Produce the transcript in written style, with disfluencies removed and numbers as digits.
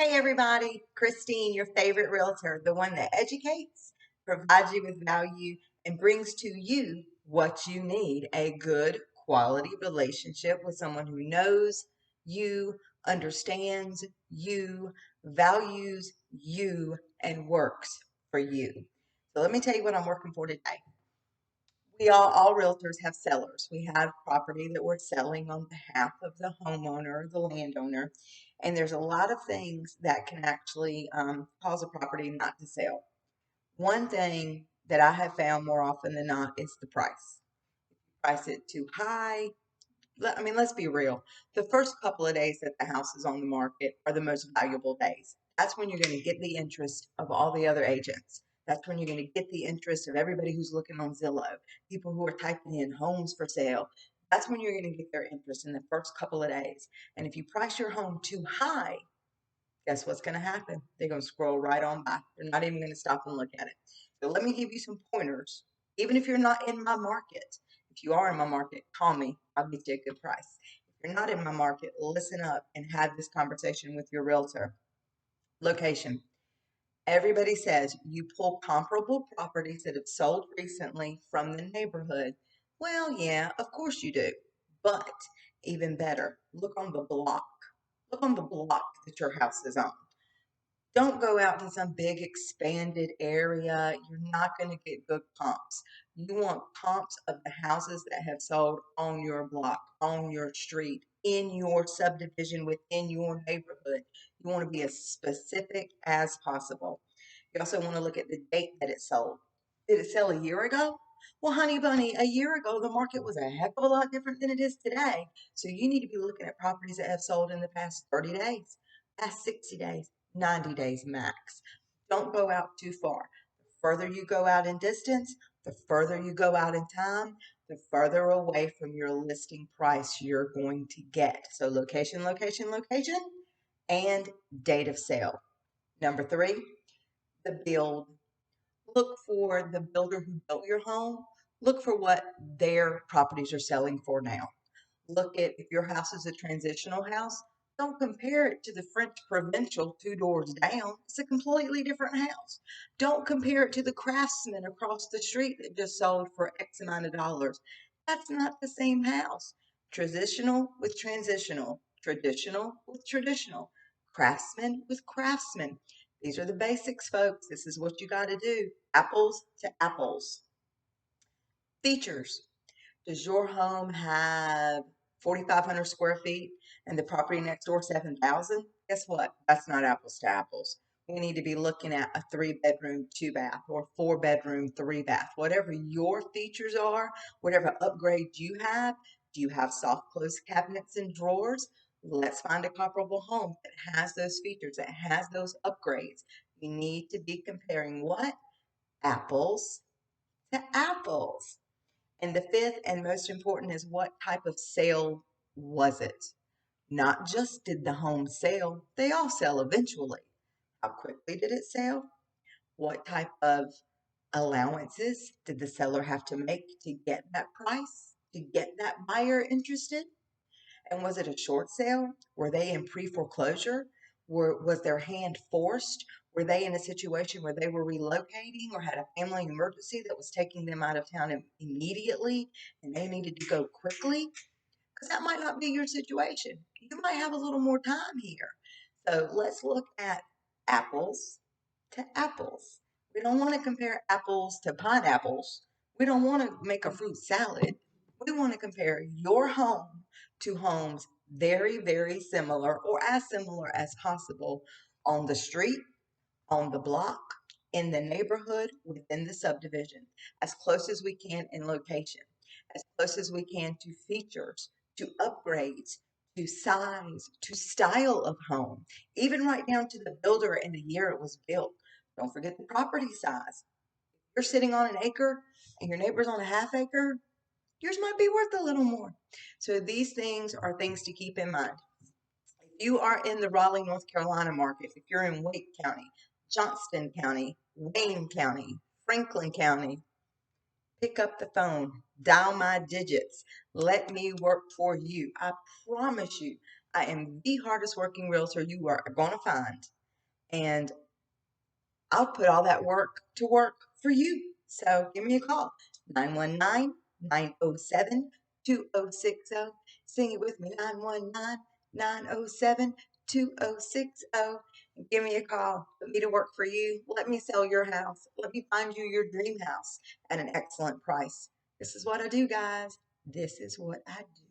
Hey everybody, Christine, your favorite realtor, the one that educates, provides you with value, and brings to you what you need, a good quality relationship with someone who knows you, understands you, values you, and works for you. So let me tell you what I'm working for today. All realtors have sellers. We have property that we're selling on behalf of the homeowner, the landowner, and there's a lot of things that can actually cause a property not to sell. One thing that I have found more often than not is the price. Price it too high. Let's be real. The first couple of days that the house is on the market are the most valuable days. That's when you're going to get the interest of all the other agents. That's when you're going to get the interest of everybody who's looking on Zillow, people who are typing in homes for sale. That's when you're going to get their interest in the first couple of days. And if you price your home too high, guess what's going to happen? They're going to scroll right on by. They're not even going to stop and look at it. So let me give you some pointers. Even if you're not in my market, if you are in my market, call me. I'll get you a good price. If you're not in my market, listen up and have this conversation with your realtor. Location. Everybody says you pull comparable properties that have sold recently from the neighborhood. Well, yeah, of course you do. But even better, look on the block. Look on the block that your house is on. Don't go out to some big expanded area. You're not going to get good comps. You want comps of the houses that have sold on your block, on your street, in your subdivision, within your neighborhood. You want to be as specific as possible. You also want to look at the date that it sold. Did it sell a year ago? Well, honey bunny, a year ago, the market was a heck of a lot different than it is today. So you need to be looking at properties that have sold in the past 30 days, past 60 days, 90 days max. Don't go out too far. The further you go out in distance, the further you go out in time, the further away from your listing price you're going to get. So location, location, location, and date of sale. Number three, the build. Look for the builder who built your home. Look for what their properties are selling for now. Look at if your house is a transitional house, don't compare it to the French Provincial 2 doors down. It's a completely different house. Don't compare it to the Craftsman across the street that just sold for X amount of dollars. That's not the same house. Traditional with transitional, traditional with traditional, craftsman with craftsman. These are the basics, folks. This is what you got to do. Apples to apples. Features. Does your home have 4,500 square feet and the property next door 7,000? Guess what? That's not apples to apples. We need to be looking at a 3 bedroom, 2 bath, or 4 bedroom, 3 bath. Whatever your features are, whatever upgrade you have, do you have soft close cabinets and drawers? Let's find a comparable home that has those features, that has those upgrades. You need to be comparing what? Apples to apples. And the fifth and most important is what type of sale was it? Not just did the home sell, they all sell eventually. How quickly did it sell? What type of allowances did the seller have to make to get that price, to get that buyer interested? And was it a short sale? Were they in pre-foreclosure? Was their hand forced? Were they in a situation where they were relocating or had a family emergency that was taking them out of town immediately and they needed to go quickly? Because that might not be your situation. You might have a little more time here. So let's look at apples to apples. We don't want to compare apples to pineapples. We don't want to make a fruit salad. We want to compare your home to homes very, very similar or as similar as possible on the street, on the block, in the neighborhood, within the subdivision, as close as we can in location, as close as we can to features, to upgrades, to size, to style of home, even right down to the builder and the year it was built. Don't forget the property size. If you're sitting on an acre and your neighbor's on a half acre, yours might be worth a little more. So these things are things to keep in mind. If you are in the Raleigh, North Carolina market, if you're in Wake County, Johnston County, Wayne County, Franklin County, pick up the phone, dial my digits, let me work for you. I promise you, I am the hardest working realtor you are going to find. And I'll put all that work to work for you. So give me a call, 919-907-2060. Sing it with me, 919-907-2060. Give me a call. Put me to work for you. Let me sell your house. Let me find you your dream house at an excellent price. This is what I do, guys. This is what I do.